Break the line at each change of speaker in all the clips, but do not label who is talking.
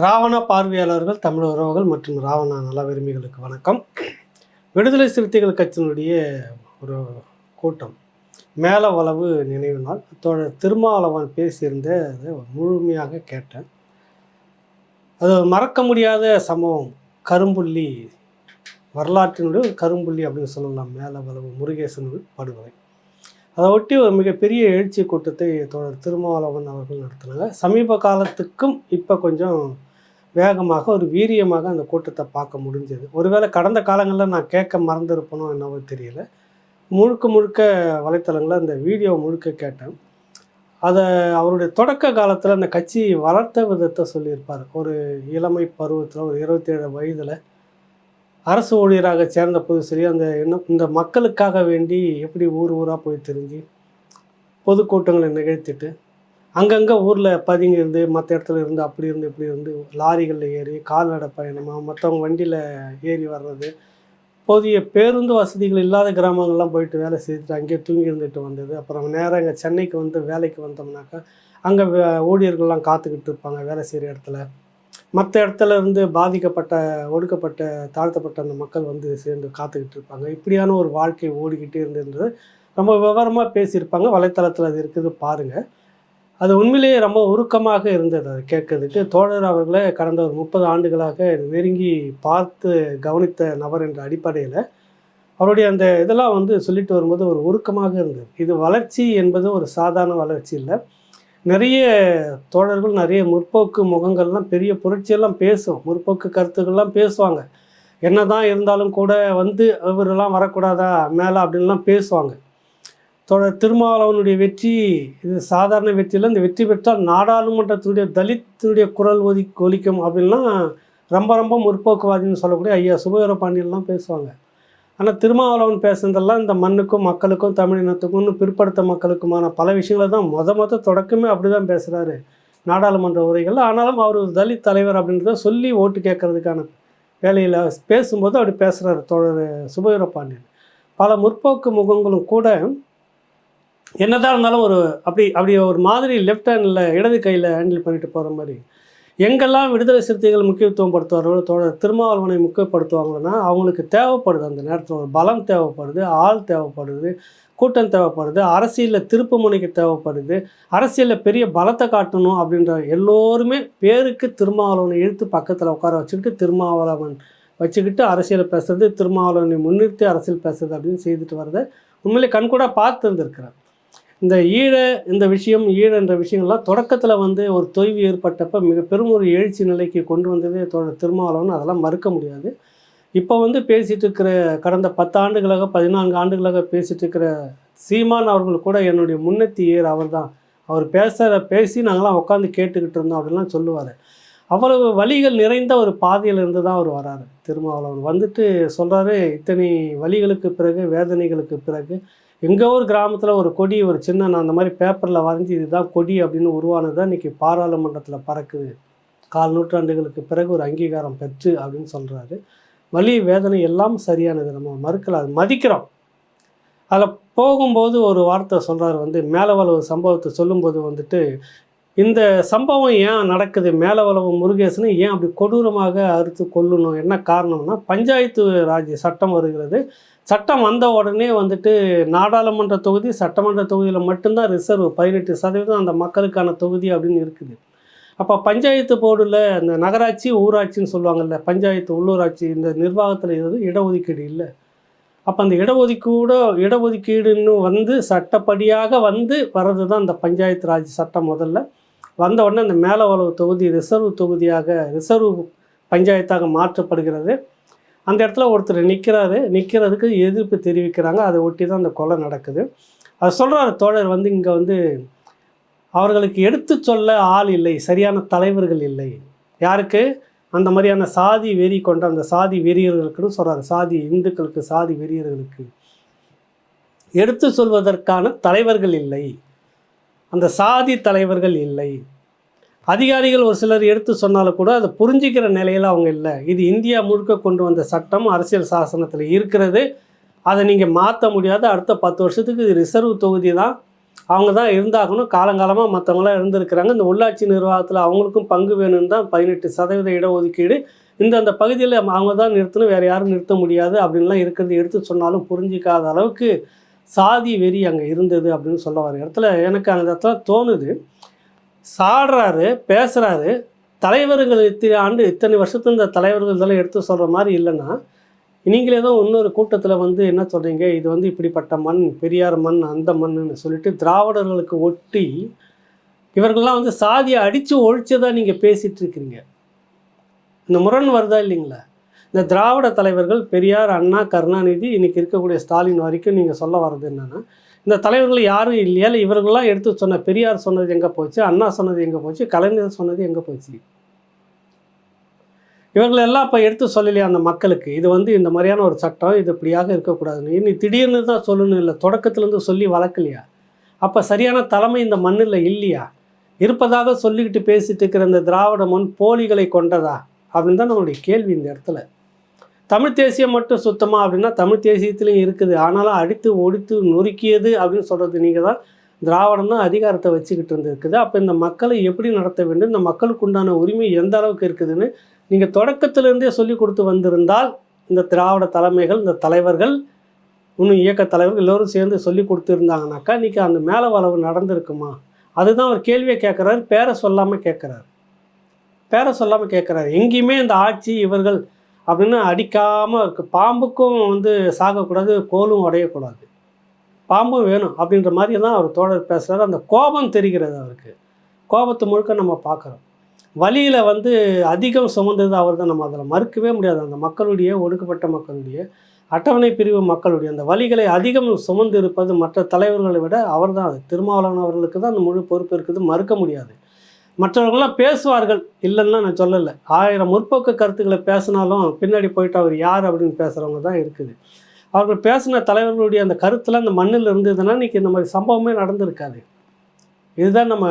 ராவணா பார்வையாளர்கள், தமிழ் உறவுகள் மற்றும் ராவணா நல விரும்பிகளுக்கு வணக்கம். விடுதலை சிறுத்தைகள் கட்சியினுடைய ஒரு கூட்டம் மேலவளவு நினைவு நாள். தோழர் திருமாவளவன் பேசியிருந்த அதை முழுமையாக கேட்டேன். அது மறக்க முடியாத சம்பவம். கரும்புள்ளி வரலாற்றினுடைய ஒரு கரும்புள்ளி அப்படின்னு சொல்லலாம். மேலவளவு முருகேசன் படுகொலை. அதை ஒட்டி ஒரு மிகப்பெரிய எழுச்சி கூட்டத்தை தோழர் திருமாவளவன் அவர்கள் நடத்தினாங்க. சமீப காலத்துக்கும் இப்போ கொஞ்சம் வேகமாக ஒரு வீரியமாக அந்த கூட்டத்தை பார்க்க முடிஞ்சது. ஒருவேளை கடந்த காலங்களில் நான் கேட்க மறந்துருப்பனோ என்னவோ தெரியல. முழுக்க வலைத்தளங்களில் அந்த வீடியோ முழுக்க கேட்டேன். அதை அவருடைய தொடக்க காலத்தில் அந்த கட்சி வளர்த்த விதத்தை சொல்லியிருப்பார். ஒரு இளமை பருவத்தில் ஒரு 27 வயதில் அரசு ஊழியராக சேர்ந்த போது சரி, அந்த இந்த மக்களுக்காக வேண்டி எப்படி ஊராக போய் தெரிஞ்சு பொதுக்கூட்டங்களை நிகழ்த்திட்டு அங்கங்கே ஊரில் பதுங்கி இருந்து மற்ற இடத்துல இருந்து அப்படி இருந்து இப்படி இருந்து லாரிகளில் ஏறி கால்நடை பயணமாக மற்றவங்க வண்டியில் ஏறி வர்றது, போதிய பேருந்து வசதிகள் இல்லாத கிராமங்கள்லாம் போயிட்டு வேலை செய்துட்டு அங்கேயே தூங்கி இருந்துட்டு வந்தது. அப்புறம் நேராக இங்கே சென்னைக்கு வந்து வேலைக்கு வந்தோம்னாக்கா அங்கே ஊழியர்கள்லாம் காத்துக்கிட்டு இருப்பாங்க வேலை செய்கிற இடத்துல. மற்ற இடத்துல இருந்து பாதிக்கப்பட்ட ஒடுக்கப்பட்ட தாழ்த்தப்பட்ட அந்த மக்கள் வந்து சேர்ந்து காத்துக்கிட்டு இருப்பாங்க. இப்படியான ஒரு வாழ்க்கை ஓடிக்கிட்டே இருந்தது. ரொம்ப விவரமாக பேசியிருப்பாங்க. வலைத்தளத்தில் அது இருக்குது பாருங்கள். அது உண்மையிலேயே ரொம்ப உருக்கமாக இருந்தது அதை கேட்கறதுக்கு. தோழர் அவர்களை கடந்த ஒரு 30 ஆண்டுகளாக நெருங்கி பார்த்து கவனித்த நபர் என்ற அடிப்படையில் அவருடைய அந்த இதெல்லாம் வந்து சொல்லிட்டு வரும்போது ஒரு உருக்கமாக இருந்தது. இது வளர்ச்சி என்பது ஒரு சாதாரண வளர்ச்சி இல்லை. நிறைய தோழர்கள், நிறைய முற்போக்கு முகங்கள்லாம் பெரிய புரட்சியெல்லாம் பேசும், முற்போக்கு கருத்துக்கள்லாம் பேசுவாங்க. என்ன தான் இருந்தாலும் கூட வந்து இவரெல்லாம் வரக்கூடாதா மேலே அப்படின்லாம் பேசுவாங்க. தோழர் திருமாவளவனுடைய வெற்றி இது சாதாரண வெற்றியில், இந்த வெற்றி பெற்றால் நாடாளுமன்றத்தினுடைய தலித்துடைய குரல் ஒலிக்கும் அப்படின்லாம் ரொம்ப முற்போக்குவாதின்னு சொல்லக்கூடிய ஐயா சுபவீர பாண்டியன்லாம் பேசுவாங்க. ஆனால் திருமாவளவன் பேசுனதெல்லாம் இந்த மண்ணுக்கும் மக்களுக்கும் தமிழினத்துக்கும் பிற்படுத்த மக்களுக்குமான பல விஷயங்களை தான் மொத தொடக்கமே அப்படி தான் பேசுகிறாரு நாடாளுமன்ற உரைகளில். ஆனாலும் அவர் ஒரு தலித் தலைவர் அப்படின்றத சொல்லி ஓட்டு கேட்கறதுக்கான வேலையில் பேசும்போது அப்படி பேசுகிறார் தோழர் சுபவீர பாண்டியன். பல முற்போக்கு முகங்களும் கூட என்னதான் இருந்தாலும் ஒரு அப்படி ஒரு மாதிரி லெஃப்ட் ஹேண்டில் இடது கையில் ஹேண்டில் பண்ணிட்டு போகிற மாதிரி எங்கெல்லாம் விடுதலை சிறுத்தைகள் முக்கியத்துவம் படுத்துவார்களோ தோழர் திருமாவளவனை முக்கியப்படுத்துவாங்கன்னா அவங்களுக்கு தேவைப்படுது. அந்த நேரத்தில் ஒரு பலம் தேவைப்படுது, ஆள் தேவைப்படுது, கூட்டம் தேவைப்படுது, அரசியலில் திருப்பு முனைக்கு தேவைப்படுது, அரசியலில் பெரிய பலத்தை காட்டணும் அப்படின்ற எல்லோருமே பேருக்கு திருமாவளவனை இழுத்து பக்கத்தில் உட்கார வச்சுக்கிட்டு திருமாவளவன் வச்சுக்கிட்டு அரசியலை பேசுறது, திருமாவளவனை முன்னிறுத்தி அரசியல் பேசுறது அப்படின்னு செய்துட்டு வரதை உண்மையிலே கண்கூட பார்த்து இருந்திருக்கிறேன். இந்த இந்த ஈழன்ற விஷயங்கள்லாம் தொடக்கத்தில் வந்து ஒரு தொய்வு ஏற்பட்டப்போ மிக பெரும் ஒரு எழுச்சி நிலைக்கு கொண்டு வந்ததே தோழர் திருமாவளவன். அதெல்லாம் மறுக்க முடியாது. இப்போ வந்து பேசிகிட்டு இருக்கிற கடந்த 10 ஆண்டுகளாக 14 ஆண்டுகளாக பேசிகிட்டு இருக்கிற சீமான் அவர்கள் கூட என்னுடைய முன்னெத்தி அவர் தான். அவர் பேசி நாங்களாம் உட்காந்து கேட்டுக்கிட்டு இருந்தோம் அப்படின்லாம் சொல்லுவார். அவ்வளவு வலிகள் நிறைந்த ஒரு பாதையில் இருந்து தான் அவர் வராரு. திருமாவளவன் வந்துட்டு சொல்கிறாரு, இத்தனை வலிகளுக்கு பிறகு வேதனைகளுக்கு பிறகு எங்கே ஒரு கிராமத்தில் ஒரு கொடி, ஒரு சின்ன நான் அந்த மாதிரி பேப்பரில் வரைஞ்சி இதுதான் கொடி அப்படின்னு உருவானது தான் இன்றைக்கி பாராளுமன்றத்தில் பறக்குது, 4 நூற்றாண்டுகளுக்கு பிறகு ஒரு அங்கீகாரம் பெற்று அப்படின்னு சொல்கிறாரு. வலி வேதனை எல்லாம் சரியானது, நம்ம மறுக்கல, அது மதிக்கிறோம். அதில் போகும்போது ஒரு வார்த்தை சொல்கிறார் வந்து மேலவளவு சம்பவத்தை சொல்லும்போது வந்துட்டு இந்த சம்பவம் ஏன் நடக்குது, மேலவளவு முருகேசனை ஏன் அப்படி கொடூரமாக அறுத்து கொல்லணும், என்ன காரணம்னா பஞ்சாயத்து ராஜ் சட்டம் வருகிறது. சட்டம் வந்த உடனே வந்துட்டு நாடாளுமன்ற தொகுதி சட்டமன்ற தொகுதியில் மட்டும்தான் ரிசர்வ் 18% அந்த மக்களுக்கான தொகுதி அப்படின்னு இருக்குது. அப்போ பஞ்சாயத்து போர்டில் அந்த நகராட்சி ஊராட்சின்னு சொல்லுவாங்கள்ல, பஞ்சாயத்து உள்ளூராட்சி இந்த நிர்வாகத்தில் இருந்து இடஒதுக்கீடு இல்லை. அப்போ அந்த இடஒதுக்கீடுன்னு வந்து சட்டப்படியாக வந்து வர்றது தான் அந்த பஞ்சாயத்து ராஜ் சட்டம். முதல்ல வந்த உடனே அந்த மேலவளவு தொகுதி ரிசர்வ் பஞ்சாயத்தாக மாற்றப்படுகிறது. அந்த இடத்துல ஒருத்தர் நிற்கிறதுக்கு எதிர்ப்பு தெரிவிக்கிறாங்க. அதை ஒட்டி தான் அந்த கொலை நடக்குது. அது சொல்கிறார் தோழர் வந்து இங்கே வந்து அவர்களுக்கு எடுத்து சொல்ல ஆள் இல்லை, சரியான தலைவர்கள் இல்லை. யாருக்கு? அந்த மாதிரியான சாதி வெறி கொண்ட அந்த சாதி வெறியர்களுக்குன்னு சொல்கிறார். சாதி இந்துக்களுக்கு, சாதி வெறியர்களுக்கு எடுத்து சொல்வதற்கான தலைவர்கள் இல்லை, அந்த சாதி தலைவர்கள் இல்லை. அதிகாரிகள் ஒரு சிலர் எடுத்து சொன்னாலும் கூட அதை புரிஞ்சிக்கிற நிலையில் அவங்க இல்லை. இது இந்தியா முழுக்க கொண்டு வந்த சட்டம், அரசியல் சாசனத்தில் இருக்கிறது. அதை நீங்கள் மாற்ற முடியாது. அடுத்த 10 வருஷத்துக்கு இது ரிசர்வ் தொகுதி தான். அவங்க தான் இருந்தாகணும். காலங்காலமாக மற்றவங்களாம் இருந்திருக்கிறாங்க. இந்த உள்ளாட்சி நிர்வாகத்தில் அவங்களுக்கும் பங்கு வேணும்னு தான் 18% இடஒதுக்கீடு. அந்த பகுதியில் அவங்க தான் நிறுத்தணும், வேறு யாரும் நிறுத்த முடியாது அப்படின்லாம் இருக்கிறது எடுத்து சொன்னாலும் புரிஞ்சிக்காத அளவுக்கு சாதி வெறி அங்கே இருந்தது அப்படின்னு சொல்ல வர இடத்துல எனக்கு அந்த இடத்துல தோணுது. சாடுறாரு, பேசுகிறாரு, தலைவர்கள் இத்தனை வருஷத்துல இந்த தலைவர்கள் இதெல்லாம் எடுத்து சொல்கிற மாதிரி இல்லைன்னா, நீங்களே தான் இன்னொரு கூட்டத்தில் என்ன சொல்கிறீங்க, இது இப்படிப்பட்ட மண், பெரியார் மண், அந்த மண்ணுன்னு சொல்லிட்டு திராவிடர்களுக்கு ஒட்டி இவர்கள்லாம் சாதியை அடித்து ஒழிச்சதாக நீங்கள் பேசிகிட்டு இருக்கிறீங்க. இந்த முரண் வருதா இல்லைங்களா? இந்த திராவிட தலைவர்கள் பெரியார், அண்ணா, கருணாநிதி, இன்றைக்கி இருக்கக்கூடிய ஸ்டாலின் வரைக்கும் நீங்கள் சொல்ல வர்றது என்னென்னா, இந்த தலைவர்கள் யாரும் இல்லையா, இல்லை இவர்கள்லாம் எடுத்து சொன்ன பெரியார் சொன்னது எங்கே போச்சு, அண்ணா சொன்னது எங்கே போச்சு, கலைஞர் சொன்னது எங்கே போச்சு? இவர்களெல்லாம் இப்போ எடுத்து சொல்லலையா அந்த மக்களுக்கு? இது இந்த மாதிரியான ஒரு சட்டம், இது இப்படியாக இருக்கக்கூடாதுன்னு. இனி திடீர்னு தான் சொல்லணும், இல்லை தொடக்கத்துலேருந்து சொல்லி வளர்க்கலையா? அப்போ சரியான தலைமை இந்த மண்ணில் இல்லையா? இருப்பதாக சொல்லிக்கிட்டு பேசிட்டு இருக்கிற இந்த திராவிட மண் போலிகளை கொண்டதா அப்படின்னு தான் நம்மளுடைய கேள்வி இந்த இடத்துல. தமிழ் தேசியம் மட்டும் சுத்தமாக அப்படின்னா தமிழ் தேசியத்துலேயும் இருக்குது. ஆனாலும் அடித்து ஒடித்து நொறுக்கியது அப்படின்னு சொல்கிறது நீங்கள் தான். திராவிடம் தான் அதிகாரத்தை வச்சுக்கிட்டு இருந்துருக்குது. அப்போ இந்த மக்களை எப்படி நடத்த வேண்டும், இந்த மக்களுக்கு உண்டான உரிமை எந்த அளவுக்கு இருக்குதுன்னு நீங்கள் தொடக்கத்திலேருந்தே சொல்லி கொடுத்து வந்திருந்தால், இந்த திராவிட தலைமைகள், இந்த தலைவர்கள், இன்னும் இயக்க தலைவர்கள் எல்லோரும் சேர்ந்து சொல்லி கொடுத்துருந்தாங்கனாக்கா இன்றைக்கி அந்த மேலே வளவு நடந்திருக்குமா? அதுதான் அவர் கேள்வியை கேட்குறாரு. பேரை சொல்லாமல் கேட்குறாரு. எங்கேயுமே இந்த ஆட்சி இவர்கள் அப்படின்னு அடிக்காமல் இருக்குது. பாம்புக்கும் சாகக்கூடாது, கோலும் உடையக்கூடாது, பாம்பும் வேணும் அப்படின்ற மாதிரி தான் அவர் தோழர் பேசுகிறார். அந்த கோபம் தெரிகிறது அவருக்கு. கோபத்தை முழுக்க நம்ம பார்க்குறோம். வழியில் அதிகம் சுமந்தது அவர் தான். நம்ம அதில் மறுக்கவே முடியாது. அந்த மக்களுடைய, ஒடுக்கப்பட்ட மக்களுடைய, அட்டவணை பிரிவு மக்களுடைய அந்த வழிகளை அதிகம் சுமந்து இருப்பது மற்ற தலைவர்களை விட அவர் தான். அது திருமாவளவன் அவர்களுக்கு தான் அந்த முழு பொறுப்பு இருக்குது, மறுக்க முடியாது. மற்றவர்கள்லாம் பேசுவார்கள், இல்லைன்னா நான் சொல்லலை. 1000 முற்போக்கு கருத்துக்களை பேசினாலும் பின்னாடி போயிட்டு அவர் யார் அப்படின்னு பேசுகிறவங்க தான் இருக்குது. அவர்கள் பேசின தலைவர்களுடைய அந்த கருத்தில் அந்த மண்ணில் இருந்ததுன்னா இன்றைக்கி இந்த மாதிரி சம்பவமே நடந்திருக்காது. இதுதான் நம்ம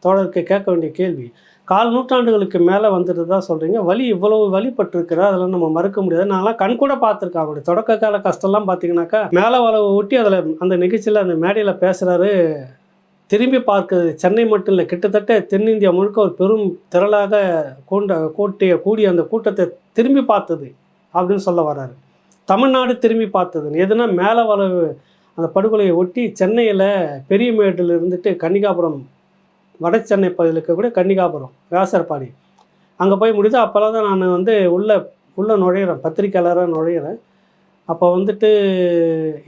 தோழருக்கு கேட்க வேண்டிய கேள்வி. 4 நூற்றாண்டுகளுக்கு மேலே வந்துட்டு தான் சொல்கிறீங்க. வலி இவ்வளவு வழிபட்டிருக்கிற, அதெல்லாம் நம்ம மறுக்க முடியாது. நான்லாம் கண்கூட பார்த்துருக்கேன். அவருடைய தொடக்க கால கஷ்டம்லாம் பார்த்தீங்கன்னாக்கா, மேலே வளவை ஒட்டி அதில் அந்த நிகழ்ச்சியில் அந்த மேடையில் பேசுகிறாரு. திரும்பி பார்க்குது சென்னை மட்டும் இல்லை, கிட்டத்தட்ட தென்னிந்தியா முழுக்க ஒரு பெரும் திரளாக கூடிய அந்த கூட்டத்தை திரும்பி பார்த்தது அப்படின்னு சொல்ல வர்றாரு. தமிழ்நாடு திரும்பி பார்த்ததுன்னு எதுனா மேலே வளவு அந்த படுகொலையை ஒட்டி சென்னையில் பெரியமேட்டில் இருந்துட்டு கன்னிகாபுரம், வட சென்னை பகுதியில் இருக்கக்கூடிய கன்னிகாபுரம், வியாசர்பாடி அங்கே போய் முடியுது. அப்போல்லாம் தான் நான் உள்ளே நுழையிறேன், பத்திரிக்கையாளராக நுழையிறேன். அப்போ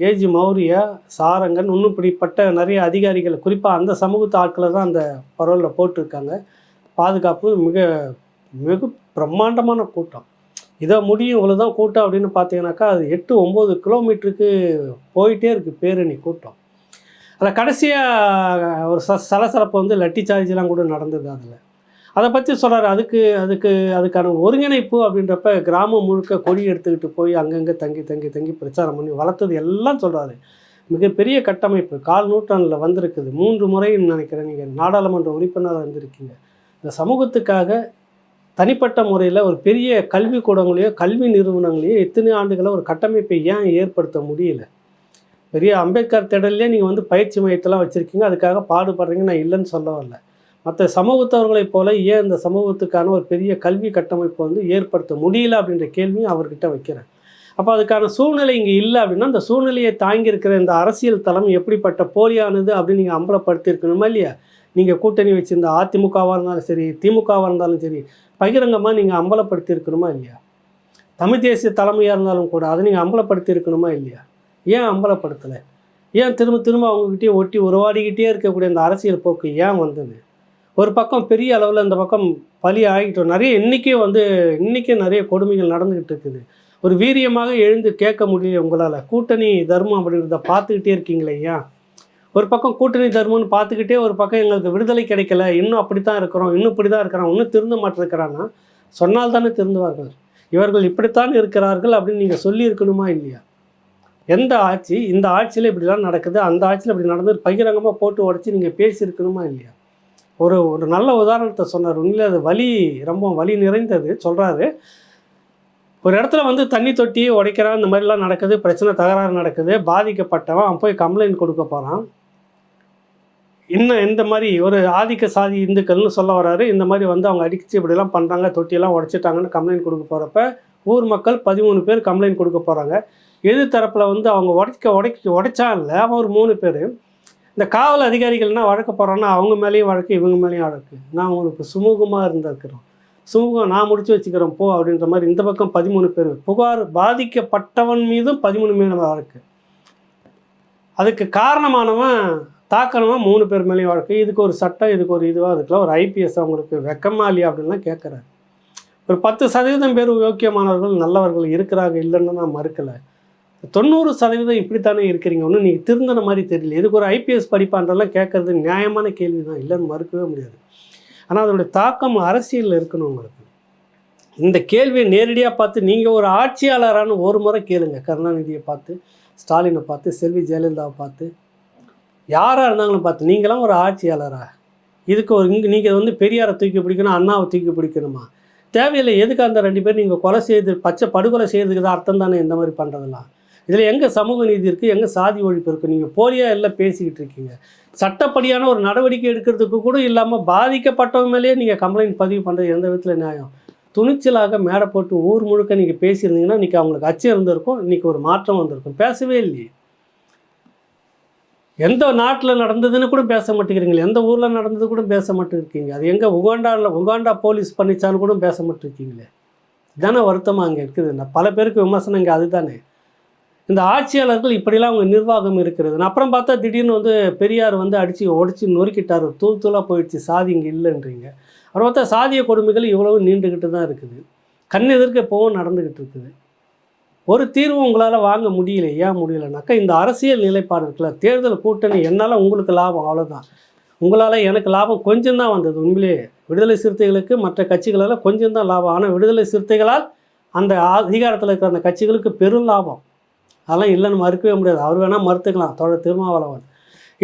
ஏஜி மௌரியா, சாரங்கன், இன்னும் இப்படிப்பட்ட நிறைய அதிகாரிகள், குறிப்பாக அந்த சமூகத்து ஆட்களை தான் அந்த பரவலில் போட்டிருக்காங்க. பாதுகாப்பு மிக பிரம்மாண்டமான கூட்டம். இதை முடியும் இவ்வளோ தான் கூட்டம் அப்படின்னு பார்த்தீங்கன்னாக்கா, அது 8-9 கிலோமீட்டருக்கு போயிட்டே இருக்குது பேரணி கூட்டம். அதில் கடைசியாக ஒரு சலசலப்பு லட்டி சார்ஜெலாம் கூட நடந்தது. அதை பற்றி சொல்கிறார். அதுக்கான ஒருங்கிணைப்பு அப்படின்றப்ப கிராமம் முழுக்க கொடி எடுத்துக்கிட்டு போய் அங்கங்கே தங்கி பிரச்சாரம் பண்ணி வளர்த்தது எல்லாம் சொல்கிறாரு. மிகப்பெரிய கட்டமைப்பு 4 நூற்றாண்டில் வந்திருக்குது. 3 முறைன்னு நினைக்கிறேன் நீங்கள் நாடாளுமன்ற உறுப்பினராக வந்திருக்கீங்க. இந்த சமூகத்துக்காக தனிப்பட்ட முறையில் ஒரு பெரிய கல்விக்கூடங்களையோ கல்வி நிறுவனங்களையோ எத்தனை ஆண்டுகளை ஒரு கட்டமைப்பை ஏன் ஏற்படுத்த முடியல? பெரிய அம்பேத்கர் திடல்லே நீங்கள் பயிற்சி மையத்தெல்லாம் வச்சுருக்கீங்க, அதுக்காக பாடுபடுறீங்க, நான் இல்லைன்னு சொல்ல வரல. மற்ற சமூகத்தவர்களைப் போல ஏன் இந்த சமூகத்துக்கான ஒரு பெரிய கல்வி கட்டமைப்பு ஏற்படுத்த முடியல அப்படின்ற கேள்வியும் அவர்கிட்ட வைக்கிறேன். அப்போ அதுக்கான சூழ்நிலை இங்கே இல்லை அப்படின்னா, அந்த சூழ்நிலையை தாங்கியிருக்கிற இந்த அரசியல் தளம் எப்படிப்பட்ட போலியானது அப்படின்னு நீங்கள் அம்பலப்படுத்தியிருக்கணுமா இல்லையா? நீங்கள் கூட்டணி வச்சுருந்த அதிமுகவாக இருந்தாலும் சரி, திமுகவாக இருந்தாலும் சரி, பகிரங்கமாக நீங்கள் அம்பலப்படுத்தியிருக்கணுமா இல்லையா? தமிழ் தேசிய தலைமையாக இருந்தாலும் கூட அதை நீங்கள் அம்பலப்படுத்தியிருக்கணுமா இல்லையா? ஏன் அம்பலப்படுத்தலை? ஏன் திரும்ப அவங்கக்கிட்டே ஒட்டி உருவாடிக்கிட்டே இருக்கக்கூடிய அந்த அரசியல் போக்கு ஏன் வந்தது? ஒரு பக்கம் பெரிய அளவில் இந்த பக்கம் பலி ஆகிட்டோம். நிறைய இன்றைக்கே நிறைய கொடுமைகள் நடந்துக்கிட்டு இருக்குது. ஒரு வீரியமாக எழுந்து கேட்க முடியல உங்களால். கூட்டணி தர்மம் அப்படின்றத பார்த்துக்கிட்டே இருக்கீங்களே ஏன்? ஒரு பக்கம் கூட்டணி தர்மம்னு பார்த்துக்கிட்டே, ஒரு பக்கம் எங்களுக்கு விடுதலை கிடைக்கல, இன்னும் அப்படி தான் இருக்கிறோம், இன்னும் இப்படி தான் இருக்கிறோம், இன்னும் திருந்த மாட்டிருக்கிறான்னா சொன்னால் தானே திருந்துவார்கள். இவர்கள் இப்படித்தான் இருக்கிறார்கள் அப்படின்னு நீங்கள் சொல்லியிருக்கணுமா இல்லையா? எந்த ஆட்சி, இந்த ஆட்சியில் இப்படிலாம் நடக்குது, அந்த ஆட்சியில் இப்படி நடந்து பகிரங்கமாக போட்டு உடச்சி நீங்கள் பேசியிருக்கணுமா இல்லையா? ஒரு நல்ல உதாரணத்தை சொன்னார். உண்மையிலே அது ரொம்ப வலி நிறைந்தது. சொல்கிறாரு, ஒரு இடத்துல தண்ணி தொட்டியை உடைக்கிறான், இந்த மாதிரிலாம் நடக்குது, பிரச்சனை தகராறு நடக்குது, பாதிக்கப்பட்டவன் அவன் போய் கம்ப்ளைண்ட் கொடுக்க போகிறான். இன்னும் இந்த மாதிரி ஒரு ஆதிக்க சாதி இந்துக்கள்னு சொல்ல வராரு. இந்த மாதிரி வந்து அவங்க அடிச்சு இப்படிலாம் பண்ணுறாங்க, தொட்டியெல்லாம் உடைச்சிட்டாங்கன்னு கம்ப்ளைண்ட் கொடுக்க போகிறப்ப ஊர் மக்கள் 13 பேர் கம்ப்ளைண்ட் கொடுக்க போகிறாங்க. எதிர் தரப்பில் வந்து அவங்க உடைச்சா இல்லை, அவன் ஒரு 3 பேர். இந்த காவல் அதிகாரிகள்னா வழக்கு போகிறான்னா அவங்க மேலேயும் வழக்கு, இவங்க மேலேயும் வழக்கு. நான் உங்களுக்கு சுமூகமாக இருந்திருக்கிறோம், சுமூகம் நான் முடிச்சு வச்சுக்கிறோம் போ அப்படின்ற மாதிரி இந்த பக்கம் 13 பேர் புகார், பாதிக்கப்பட்டவன் மீதும் 13 மீது வழக்கு. அதுக்கு காரணமானவன் தாக்கணுமா 3 பேர் மேலேயும் வழக்கு. இதுக்கு ஒரு சட்டம், இதுக்கு ஒரு இதுவாக, அதுக்கெல்லாம் ஒரு ஐபிஎஸ் அவங்களுக்கு வெக்கமா இல்லையா அப்படின்லாம் கேட்குறாரு. ஒரு 10% பேர் யோக்கியமானவர்கள் நல்லவர்கள் இருக்கிறாங்க, இல்லைன்னு நான் மறுக்கலை. 90% இப்படித்தானே இருக்கிறீங்க, ஒன்றும் நீங்கள் திருந்தின மாதிரி தெரியல. இதுக்கு ஒரு ஐபிஎஸ் படிப்பான்றெல்லாம் கேட்குறது நியாயமான கேள்வி தான், இல்லைன்னு மறுக்கவே முடியாது. ஆனால் அதனுடைய தாக்கம் அரசியலில் இருக்கணும் உங்களுக்கு. இந்த கேள்வியை நேரடியாக பார்த்து நீங்கள் ஒரு ஆட்சியாளரானு ஒரு முறை கேளுங்க. கருணாநிதியை பார்த்து, ஸ்டாலினை பார்த்து, செல்வி ஜெயலலிதாவை பார்த்து, யாராக இருந்தாங்களும் பார்த்து, நீங்களாம் ஒரு ஆட்சியாளரா? இதுக்கு ஒரு நீங்கள் வந்து பெரியாரை தூக்கி பிடிக்கணும், அண்ணாவை தூக்கி பிடிக்கணுமா? தேவையில்லை. எதுக்கு அந்த 2 பேர் நீங்கள் கொலை செய்து படுகொலை செய்யறதுக்கு தான் அர்த்தம் தானே இந்த மாதிரி பண்ணுறதெல்லாம்? இதில் எங்கே சமூக நீதி இருக்குது, எங்கே சாதி ஒழிப்பு இருக்குது? நீங்கள் போலியாக எல்லாம் பேசிக்கிட்டு இருக்கீங்க. சட்டப்படியான ஒரு நடவடிக்கை எடுக்கிறதுக்கு கூட இல்லாமல் பாதிக்கப்பட்டவங்க மேலேயே நீங்கள் கம்ப்ளைண்ட் பதிவு பண்ணுறது எந்த விதத்தில் நியாயம்? துணிச்சலாக மேடை போட்டு ஊர் முழுக்க நீங்கள் பேசியிருந்தீங்கன்னா இன்றைக்கி அவங்களுக்கு அச்சம் இருந்திருக்கும், இன்றைக்கி ஒரு மாற்றம் வந்திருக்கும். பேசவே இல்லையே. எந்த நாட்டில் நடந்ததுன்னு கூட பேச மாட்டேங்கிறீங்களே, எந்த ஊரில் நடந்தது கூட பேச மாட்டேங்கிறீங்க. அது எங்கே உகாண்டா போலீஸ் பண்ணிச்சான்னு கூட பேச மாட்டேருக்கீங்களே. இதுதானே வருத்தமாக அங்கே இருக்குது. பல பேருக்கு விமர்சனம் இங்கே அதுதானே. இந்த ஆட்சியாளர்கள் இப்படிலாம் அவங்க நிர்வாகம் இருக்கிறது. அப்புறம் பார்த்தா திடீர்னு வந்து பெரியார் வந்து உடைச்சி நொறுக்கிட்டார், தூள் தூளாக போயிடுச்சு, சாதி இங்கே இல்லைன்றீங்க. அப்புறம் பார்த்தா சாதிய கொடுமைகள் இவ்வளவு நீண்டுக்கிட்டு தான் இருக்குது, கண் எதிர்க்க இப்போவும் நடந்துக்கிட்டு இருக்குது. ஒரு தீர்வு உங்களால் வாங்க முடியல. ஏன் முடியலைனாக்கா இந்த அரசியல் நிலைப்பாடு இருக்குல்ல, தேர்தல் கூட்டணி என்னால் உங்களுக்கு லாபம், அவ்வளோதான். உங்களால் எனக்கு லாபம் கொஞ்சம் தான் வந்தது. உண்மையிலேயே விடுதலை சிறுத்தைகளுக்கு மற்ற கட்சிகளால் கொஞ்சம் தான் லாபம். ஆனால் விடுதலை சிறுத்தைகளால் அந்த அதிகாரத்தில் இருக்கிற அந்த கட்சிகளுக்கு பெரும் லாபம். அதெல்லாம் இல்லைன்னு மறுக்கவே முடியாது. அவர் வேணால் மறுத்துக்கலாம், தோழர் திருமாவளவன்.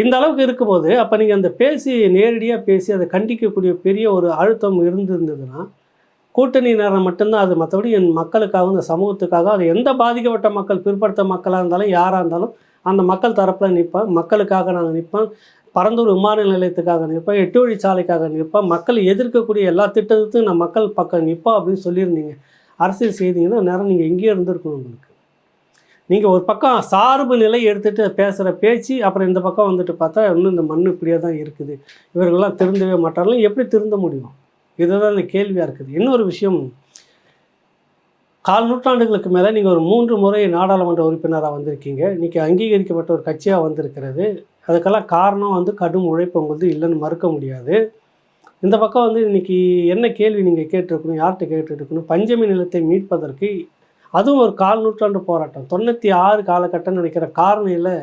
இந்த அளவுக்கு இருக்கும்போது அப்போ நீங்கள் அந்த நேரடியாக பேசி அதை கண்டிக்கக்கூடிய பெரிய ஒரு அழுத்தம் இருந்திருந்ததுன்னா கூட்டணி நேரம் மட்டும்தான் அது. மற்றபடி என் மக்களுக்காக, இந்த சமூகத்துக்காக, அது எந்த பாதிக்கப்பட்ட மக்கள், பிற்படுத்த மக்களாக இருந்தாலும் யாராக இருந்தாலும் அந்த மக்கள் தரப்பில் நிற்பேன். மக்களுக்காக நாங்கள் நிற்பேன். பரந்தூர் விமான நிலையத்துக்காக நிற்பேன், 8 வழிச்சாலைக்காக நிற்பேன், மக்கள் எதிர்க்கக்கூடிய எல்லா திட்டத்துக்கும் நான் மக்கள் பக்கம் நிற்பேன் அப்படின்னு சொல்லியிருந்தீங்க. அரசியல் செய்தீங்கன்னா நேரம் நீங்கள் எங்கேயே இருந்திருக்கணும். உங்களுக்கு நீங்கள் ஒரு பக்கம் சார்பு நிலை எடுத்துகிட்டு பேசுகிற பேச்சு, அப்புறம் இந்த பக்கம் வந்துட்டு பார்த்தா இன்னும் இந்த மண் இப்படியே தான் இருக்குது, இவர்கள்லாம் திருந்தவே மாட்டாங்களும். எப்படி திருந்த முடியும்? இதுதான் இந்த கேள்வியாக இருக்குது. இன்னொரு விஷயம், 4 நூற்றாண்டுகளுக்கு மேலே நீங்கள் ஒரு 3 முறை நாடாளுமன்ற உறுப்பினராக வந்திருக்கீங்க. இன்றைக்கி அங்கீகரிக்கப்பட்ட ஒரு கட்சியாக வந்திருக்கிறது. அதுக்கெல்லாம் காரணம் வந்து கடும் உழைப்பு உங்களுக்கு இல்லைன்னு மறுக்க முடியாது. இந்த பக்கம் வந்து இன்றைக்கி என்ன கேள்வி நீங்கள் கேட்டிருக்கணும், யார்கிட்ட கேட்டுருக்கணும்? பஞ்சமி நிலத்தை மீட்பதற்கு அதுவும் ஒரு 4 நூற்றாண்டு போராட்டம். 96 காலகட்டம்னு நினைக்கிற. காரணம் இல்லை,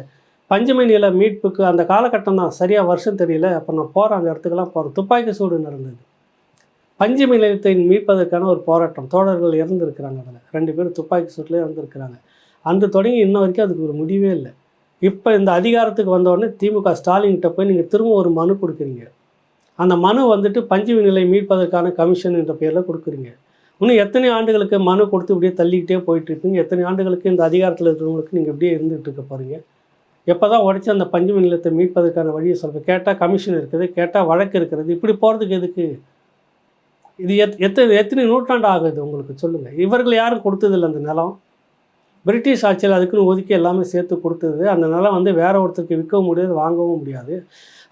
பஞ்சமி நில மீட்புக்கு அந்த காலகட்டம் தான், சரியாக வருஷம் தெரியல. அப்போ நான் போகிறேன், அந்த இடத்துக்கெல்லாம் போகிறேன். துப்பாக்கி சூடு நடந்தது. பஞ்சமி நிலத்தை மீட்பதற்கான ஒரு போராட்டம். தோழர்கள் இறந்துருக்கிறாங்க. அதில் 2 பேர் துப்பாக்கி சூட்டிலே இறந்துருக்கிறாங்க. அந்த தொடங்கி இன்ன வரைக்கும் அதுக்கு ஒரு முடிவே இல்லை. இப்போ இந்த அதிகாரத்துக்கு வந்தோடனே திமுக ஸ்டாலின்கிட்ட போய் நீங்கள் திரும்ப ஒரு மனு கொடுக்குறீங்க. அந்த மனு வந்துட்டு பஞ்சமி நிலை மீட்பதற்கான கமிஷன் என்ற பேரில் கொடுக்குறீங்க. இன்னும் எத்தனை ஆண்டுகளுக்கு மனு கொடுத்து இப்படியே தள்ளிக்கிட்டே போயிட்டுருப்பீங்க? எத்தனை ஆண்டுகளுக்கு இந்த அதிகாரத்தில் இருக்கிறவங்களுக்கு நீங்கள் இப்படியே இருந்துகிட்டு இருக்க போகிறீங்க? எப்போ தான் உடச்சி அந்த பஞ்சமி நிலத்தை மீட்பதற்கான வழியை சொல்கிறேன். கேட்டால் கமிஷன் இருக்குது, கேட்டால் வழக்கு இருக்கிறது. இப்படி போகிறதுக்கு எதுக்கு? இது எத்தனை நூற்றாண்டு ஆகுது உங்களுக்கு சொல்லுங்கள். இவர்கள் யாரும் கொடுத்ததில்லை அந்த நிலம். பிரிட்டிஷ் ஆட்சியில் அதுக்குன்னு ஒதுக்கி எல்லாமே சேர்த்து கொடுத்தது. அந்த நிலம் வந்து வேற ஒருத்தருக்கு விற்கவும் முடியாது, வாங்கவும் முடியாது.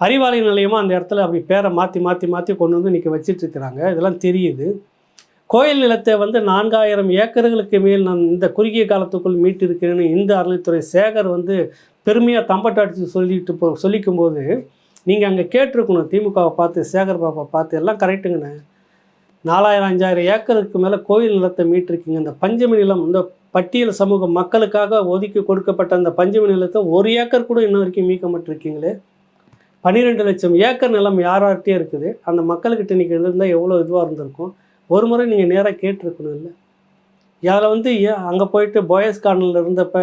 அறிவாலய நிலையமாக அந்த இடத்துல அப்படி பேரை மாற்றி மாற்றி மாற்றி கொண்டு வந்து இன்றைக்கி வச்சிட்ருக்கிறாங்க. இதெல்லாம் தெரியுது. கோயில் நிலத்தை வந்து 4000 ஏக்கர்களுக்கு மேல் நான் இந்த குறுகிய காலத்துக்குள் மீட்டிருக்கிறேன்னு இந்து அறநிலைத்துறை சேகர் வந்து பெருமையாக தம்பட்டு அடித்து சொல்லிக்கும்போது நீங்கள் அங்கே கேட்டிருக்கணும். திமுகவை பார்த்து, சேகர் பாப்பா பார்த்து, எல்லாம் கரெக்டுங்கண்ணே, 4000-5000 ஏக்கருக்கு மேலே கோயில் நிலத்தை மீட்டிருக்கீங்க. இந்த பஞ்சமி நிலம், இந்த பட்டியல் சமூக மக்களுக்காக ஒதுக்கி கொடுக்கப்பட்ட அந்த பஞ்சமி நிலத்தை 1 ஏக்கர் கூட இன்ன வரைக்கும் மீட்கப்பட்டிருக்கீங்களே. 12 லட்சம் ஏக்கர் நிலம் யார்கிட்டே இருக்குது. அந்த மக்கள்கிட்ட இன்றைக்கி இருந்தால் எவ்வளோ இதுவாக இருந்திருக்கும். ஒரு முறை நீங்கள் நேராக கேட்டிருக்கணும் இல்லை? அதில் வந்து ஏன் அங்கே போயிட்டு பாய்ஸ் கார்னரில் இருந்தப்போ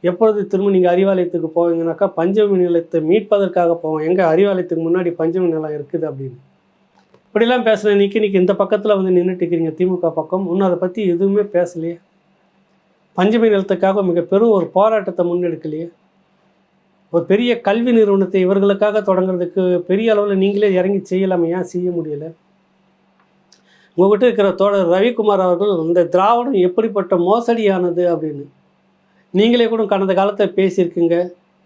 எப்பொழுது திரும்ப நீங்கள் அறிவாலயத்துக்கு போவீங்கன்னாக்கா பஞ்சமி நிலத்தை மீட்பதற்காக போவோம். எங்கே அறிவாலயத்துக்கு முன்னாடி பஞ்சமி நிலம் இருக்குது அப்படின்னு இப்படிலாம் பேசுகிறேன். இன்றைக்கி இந்த பக்கத்தில் வந்து நின்றுட்டு இருக்கிறீங்க திமுக பக்கம். இன்னும் அதை பற்றி எதுவுமே பேசலையே. பஞ்சமி நிலத்துக்காக மிக பெரும் ஒரு போராட்டத்தை முன்னெடுக்கலையே. ஒரு பெரிய கல்வி நிறுவனத்தை இவர்களுக்காக தொடங்குறதுக்கு பெரிய அளவில் நீங்களே இறங்கி செய்யலாமே, ஏன் செய்ய முடியலை? உங்கள்கிட்ட இருக்கிற தோழர் ரவிக்குமார் அவர்கள் இந்த திராவிடம் எப்படிப்பட்ட மோசடியானது அப்படின்னு நீங்களே கூட கடந்த காலத்தில் பேசியிருக்கீங்க.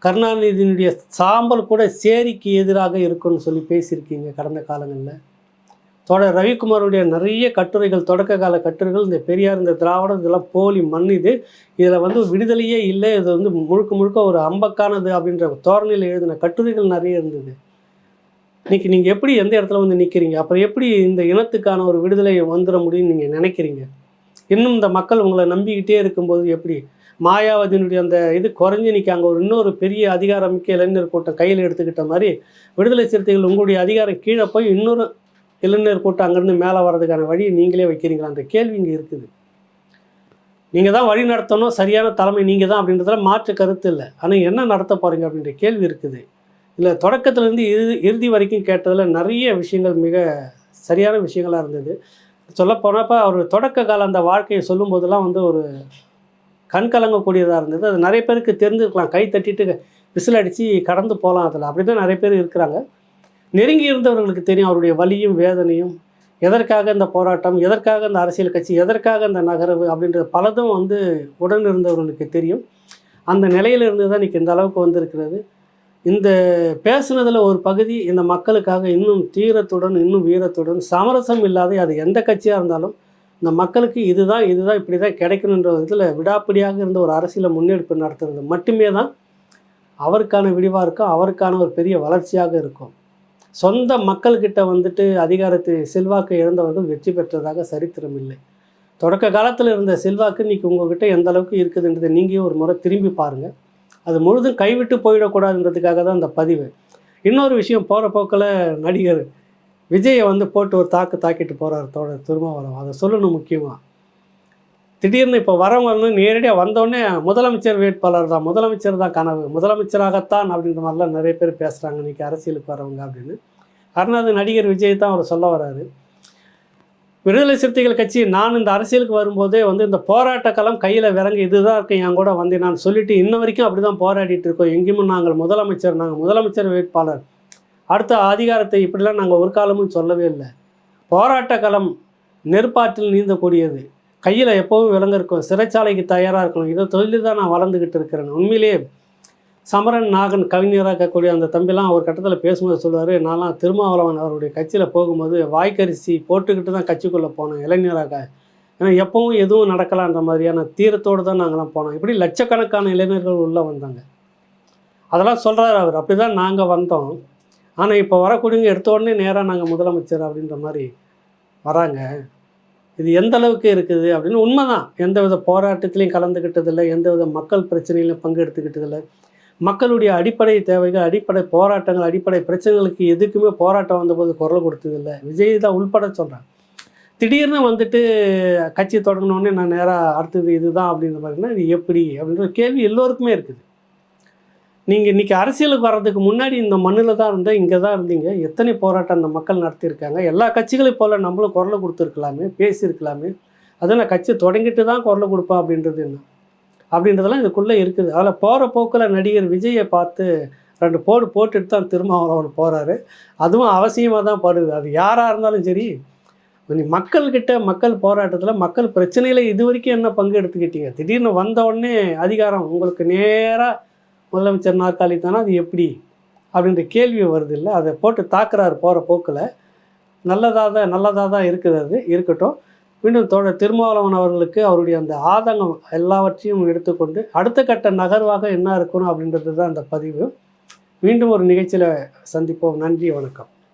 கருணாநிதியினுடைய சாம்பல் கூட சேரிக்கு எதிராக இருக்குன்னு சொல்லி பேசியிருக்கீங்க கடந்த காலங்களில். தோழர் ரவிக்குமாருடைய நிறைய கட்டுரைகள், தொடக்க கால கட்டுரைகள், இந்த பெரியார், இந்த திராவிடம், இதெல்லாம் போலி மண் இது, இதில் விடுதலையே இல்லை, இது முழுக்க முழுக்க ஒரு அம்பக்கானது அப்படின்ற தோரணையில் எழுதின கட்டுரைகள் நிறைய இருந்தது. இன்றைக்கி நீங்கள் எப்படி எந்த இடத்துல நிற்கிறீங்க? அப்புறம் எப்படி இந்த இனத்துக்கான ஒரு விடுதலை வந்துட முடியும்னு நீங்கள் நினைக்கிறீங்க? இன்னும் இந்த மக்கள் உங்களை நம்பிக்கிட்டே இருக்கும்போது எப்படி மாயாவதியினுடைய அந்த இது குறைஞ்சி இன்றைக்கி அங்கே இன்னொரு பெரிய அதிகாரமிக்க இளைஞர் கூட்டம் கையில் எடுத்துக்கிட்ட மாதிரி விடுதலை சிறுத்தைகள் உங்களுடைய அதிகாரம் கீழே போய் இன்னொரு இளைஞர் கூட்டம் அங்கேருந்து மேலே வர்றதுக்கான வழியை நீங்களே வைக்கிறீங்களா? அந்த கேள்வி இங்கே இருக்குது. நீங்கள் தான் வழி நடத்தணும், சரியான தலைமை நீங்கள் தான் அப்படின்றதுல மாற்று கருத்து இல்லை. ஆனால் என்ன நடத்த போகிறீங்க அப்படின்ற கேள்வி இருக்குது. இல்லை, தொடக்கத்துலேருந்து இறுதி வரைக்கும் கேட்டதில் நிறைய விஷயங்கள் மிக சரியான விஷயங்களாக இருந்தது. சொல்லப்போனப்போ அவர் தொடக்க கால அந்த வாழ்க்கையை சொல்லும்போதெல்லாம் ஒரு கண்கலங்கக்கூடியதாக இருந்தது. அது நிறைய பேருக்கு தெரிஞ்சுருக்கலாம், கை தட்டிட்டு விசில் அடித்து கடந்து போகலாம். அதில் அப்படி தான் நிறைய பேர் இருக்கிறாங்க. நெருங்கி இருந்தவர்களுக்கு தெரியும் அவருடைய வலியும் வேதனையும், எதற்காக இந்த போராட்டம், எதற்காக இந்த அரசியல் கட்சி, எதற்காக இந்த நகர்வு அப்படின்ற பலதும் உடன் இருந்தவர்களுக்கு தெரியும். அந்த நிலையிலிருந்து தான் இன்றைக்கி இந்த அளவுக்கு வந்திருக்கிறது. இந்த பேசுனதில் ஒரு பகுதி இந்த மக்களுக்காக இன்னும் தீரத்துடன், இன்னும் வீரத்துடன், சமரசம் இல்லாத அது எந்த கட்சியாக இருந்தாலும் இந்த மக்களுக்கு இதுதான் இப்படி தான் கிடைக்கணுன்ற இதில் விடாப்பிடியாக இருந்த ஒரு அரசியலை முன்னெடுப்பு நடத்துறது மட்டுமே தான் அவருக்கான விடிவாக இருக்கும், அவருக்கான ஒரு பெரிய வளர்ச்சியாக இருக்கும். சொந்த மக்கள்கிட்ட அதிகாரத்தை செல்வாக்கை இழந்தவர்கள் வெற்றி பெற்றதாக சரித்திரம் இல்லை. தொடக்க காலத்தில் இருந்த செல்வாக்கு இன்றைக்கி உங்கள்கிட்ட எந்த அளவுக்கு இருக்குதுன்றதை நீங்கள் ஒரு முறை திரும்பி பாருங்கள். அது முழுதும் கைவிட்டு போயிடக்கூடாதுன்றதுக்காக தான் இந்த பதிவு. இன்னொரு விஷயம், போகிற போக்கில் நடிகர் விஜயை போட்டு ஒரு தாக்கிட்டு போகிறார் தோழர் திருமாவளவன். அதை சொல்லணும் முக்கியமாக. திடீர்னு இப்போ வரவங்க நேரடியாக வந்தோடனே முதலமைச்சர் வேட்பாளர் தான், முதலமைச்சர் தான் கனவு, முதலமைச்சராகத்தான் அப்படின்ற மாதிரிலாம் நிறைய பேர் பேசுகிறாங்க இன்றைக்கி அரசியலுக்கு வரவங்க அப்படின்னு. காரணம் அது நடிகர் விஜய் தான் அவர் சொல்ல வர்றாரு. விடுதலை சிறுத்தைகள் கட்சி நான் இந்த அரசியலுக்கு வரும்போதே இந்த போராட்ட களம் கையில் விறங்கு இதுதான் இருக்கேன், என் கூட நான் சொல்லிவிட்டு இன்ன வரைக்கும் அப்படி தான் போராடிட்டு இருக்கோம். எங்கேயுமே நாங்கள் முதலமைச்சர் வேட்பாளர், அடுத்த அதிகாரத்தை இப்படிலாம் நாங்கள் ஒரு காலமும் சொல்லவே இல்லை. போராட்ட களம் நெருப்பாற்றில் நீந்தக்கூடியது, கையில் எப்போவும் விலங்கு இருக்கும், சிறைச்சாலைக்கு தயாராக இருக்கணும். இதை தொழில் தான் நான் வளர்ந்துக்கிட்டு இருக்கிறேன். உண்மையிலேயே சமரன் நாகன் கவிஞராக இருக்கக்கூடிய அந்த தம்பிலாம் ஒரு கட்டத்தில் பேசும்போது சொல்லுவார், நான்லாம் திருமாவளவன் அவருடைய கட்சியில் போகும்போது வாய்க்கரிசி போட்டுக்கிட்டு தான் கட்சிக்குள்ளே போனோம் இளைஞராக. ஏன்னா எப்பவும் எதுவும் நடக்கலான்ற மாதிரியான தீரத்தோடு தான் நாங்களாம் போனோம். இப்படி லட்சக்கணக்கான இளைஞர்கள் உள்ளே வந்தாங்க. அதெல்லாம் சொல்கிறார் அவர். அப்படி தான் நாங்கள் வந்தோம். ஆனால் இப்போ வரக்கூடியவங்க எடுத்த உடனே நேராக நாங்கள் முதலமைச்சர் அப்படின்ற மாதிரி வராங்க. இது எந்த அளவுக்கு இருக்குது அப்படின்னு. உண்மைதான், எந்த வித போராட்டத்திலையும் கலந்துக்கிட்டதில்லை, எந்த வித மக்கள் பிரச்சனையிலையும் பங்கெடுத்துக்கிட்டதில்லை. மக்களுடைய அடிப்படை தேவைகள், அடிப்படை போராட்டங்கள், அடிப்படை பிரச்சனைகளுக்கு எதுக்குமே போராட்டம் வந்தபோது குரல் கொடுத்ததில்லை. விஜய் தான் உள்பட சொல்கிறேன். திடீர்னு கட்சி தொடங்கினோடனே நான் நேராக அடுத்தது இதுதான் அப்படின்ற மாதிரினா இது எப்படி அப்படின்ற கேள்வி எல்லோருக்குமே இருக்குது. நீங்கள் இன்றைக்கி அரசியலுக்கு வர்றதுக்கு முன்னாடி இந்த மண்ணில் தான் இருந்தால், இங்கே தான் இருந்தீங்க. எத்தனை போராட்டம் அந்த மக்கள் நடத்தியிருக்காங்க. எல்லா கட்சிகளையும் போல் நம்மளும் குரலை கொடுத்துருக்கலாமே, பேசியிருக்கலாமே. அதை நான் கட்சி தொடங்கிட்டு தான் குரலை கொடுப்பேன் அப்படின்றது என்ன அப்படின்றதெல்லாம் இதுக்குள்ளே இருக்குது. அதில் போகிற போக்கில் நடிகர் விஜயை பார்த்து 2 போடு போட்டுட்டு தான் திருமாவளவன் போகிறாரு. அதுவும் அவசியமாக தான் படுது. அது யாராக இருந்தாலும் சரி, மக்கள்கிட்ட, மக்கள் போராட்டத்தில், மக்கள் பிரச்சனையில் இது வரைக்கும் என்ன பங்கு எடுத்துக்கிட்டீங்க? திடீர்னு வந்த உடனே அதிகாரம் உங்களுக்கு நேராக முதலமைச்சர் நாற்காலி தானே, அது எப்படி அப்படின்ற கேள்வி வருது இல்லை? அதை போட்டு தாக்குறாரு போகிற போக்கில். நல்லதாக தான் இருக்குது. அது இருக்கட்டும். மீண்டும் தோழர் திருமாவளவன் அவர்களுக்கு அவருடைய அந்த ஆதங்கம் எல்லாவற்றையும் எடுத்துக்கொண்டு அடுத்த கட்ட நகர்வாக என்ன இருக்கணும் அப்படின்றது தான் அந்த பதிவு. மீண்டும் ஒரு நிகழ்ச்சியில் சந்திப்போம். நன்றி, வணக்கம்.